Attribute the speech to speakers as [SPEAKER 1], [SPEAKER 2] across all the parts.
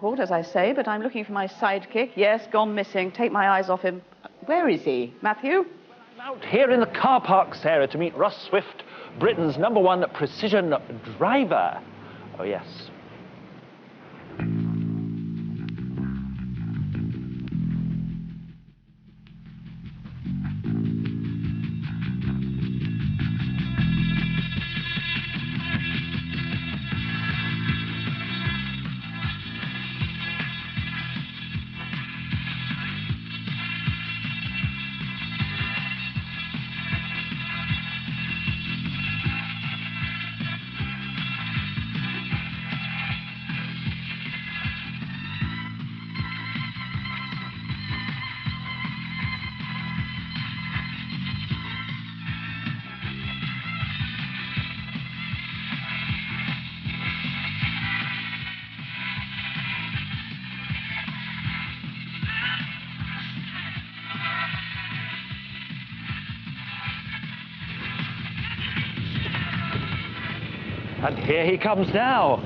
[SPEAKER 1] report, as I say, but I'm looking for my sidekick. Yes, gone missing. Take my eyes off him. Where is he? Matthew?
[SPEAKER 2] I'm out here in the car park, Sarah, to meet Russ Swift, Britain's #1 precision driver. Oh, yes. And here he comes now.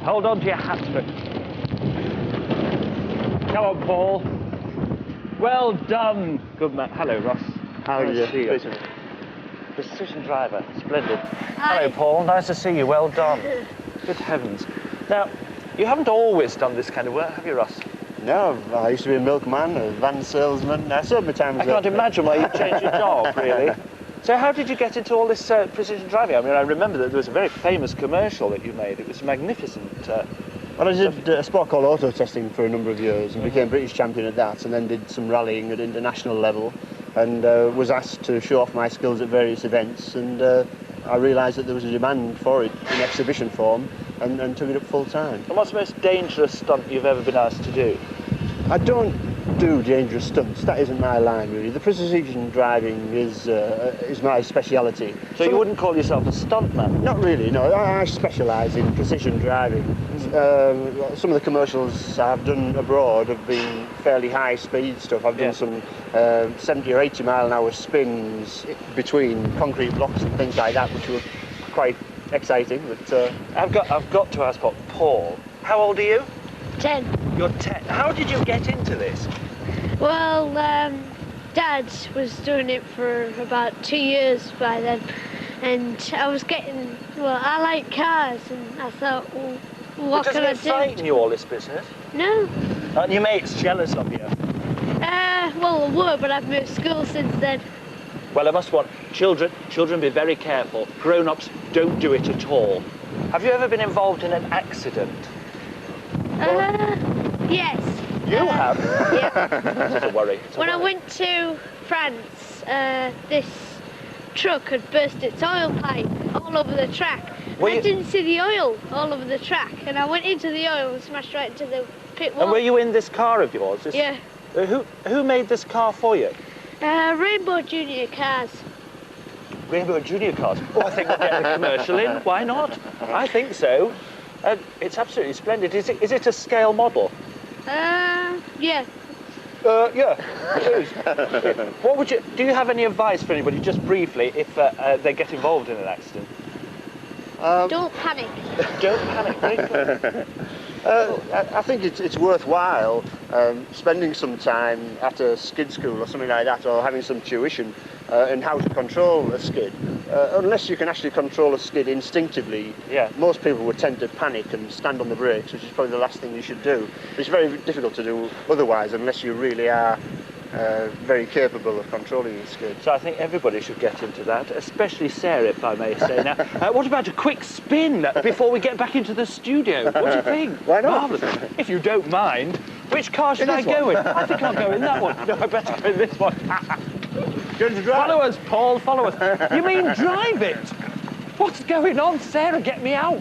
[SPEAKER 2] Hold on to your hat, but... Come on, Paul. Well done. Good man. Hello, Russ.
[SPEAKER 3] How are you?
[SPEAKER 2] Precision driver. Splendid.
[SPEAKER 4] Hi.
[SPEAKER 2] Hello, Paul. Nice to see you. Well done. Good heavens. Now, you haven't always done this kind of work, have you, Russ?
[SPEAKER 3] No, I used to be a milkman, a van salesman. I served my time as
[SPEAKER 2] I can't imagine why you changed your job, really. So how did you get into all this precision driving? I mean, I remember that there was a very famous commercial that you made. It was magnificent.
[SPEAKER 3] Well, I did a sport called auto testing for a number of years and became British champion at that, and then did some rallying at international level, and was asked to show off my skills at various events, and I realised that there was a demand for it in exhibition form, and took it up full time.
[SPEAKER 2] And what's the most dangerous stunt you've ever been asked to do?
[SPEAKER 3] I don't do dangerous stunts. That isn't my line, really. The precision driving is my speciality.
[SPEAKER 2] So you wouldn't call yourself a stuntman?
[SPEAKER 3] Not really, no. I specialise in precision driving. Some of the commercials I've done abroad have been fairly high-speed stuff. I've done some 70 or 80 mile an hour spins between concrete blocks and things like that, which were quite exciting. But
[SPEAKER 2] I've got to ask Paul, how old are you?
[SPEAKER 4] 10.
[SPEAKER 2] You're 10. How did you get into this?
[SPEAKER 4] Well, Dad was doing it for about 2 years by then, and I was getting, well, I like cars, and I thought, well, what can I do?
[SPEAKER 2] Doesn't it frighten you, all this business?
[SPEAKER 4] No.
[SPEAKER 2] Aren't your mates jealous of you?
[SPEAKER 4] Well, they were, but I've moved school since then.
[SPEAKER 2] Well, I must warn children be very careful. Grown-ups don't do it at all. Have you ever been involved in an accident?
[SPEAKER 4] Yes.
[SPEAKER 2] You have?
[SPEAKER 4] Yeah.
[SPEAKER 2] It's a worry.
[SPEAKER 4] When I went to France, this truck had burst its oil pipe all over the track. I didn't see the oil all over the track, and I went into the oil and smashed right into the pit wall.
[SPEAKER 2] And were you in this car of yours?
[SPEAKER 4] Yeah.
[SPEAKER 2] Who made this car for you?
[SPEAKER 4] Rainbow Junior Cars.
[SPEAKER 2] Rainbow Junior Cars? Oh, I think we'll get the commercial in. Why not? I think so. It's absolutely splendid. Is it a scale model?
[SPEAKER 4] Yeah.
[SPEAKER 2] Yeah, it is. What would you... Do you have any advice for anybody, just briefly, if they get involved in an accident?
[SPEAKER 4] Don't panic.
[SPEAKER 2] Don't panic. Very good.
[SPEAKER 3] I think it's worthwhile spending some time at a skid school or something like that, or having some tuition in how to control a skid. Unless you can actually control a skid instinctively, most people would tend to panic and stand on the brakes, which is probably the last thing you should do. It's very difficult to do otherwise, unless you really are very capable of controlling a skid.
[SPEAKER 2] So I think everybody should get into that, especially Sarah, if I may say. Now, what about a quick spin before we get back into the studio? What do you think?
[SPEAKER 3] Why not?
[SPEAKER 2] Marvellous. If you don't mind, which car should I go in? I think I'll go in that one. No, I better go in this one.
[SPEAKER 3] Going to drive?
[SPEAKER 2] Follow us, Paul, follow us. You mean drive it? What's going on, Sarah? Get me out.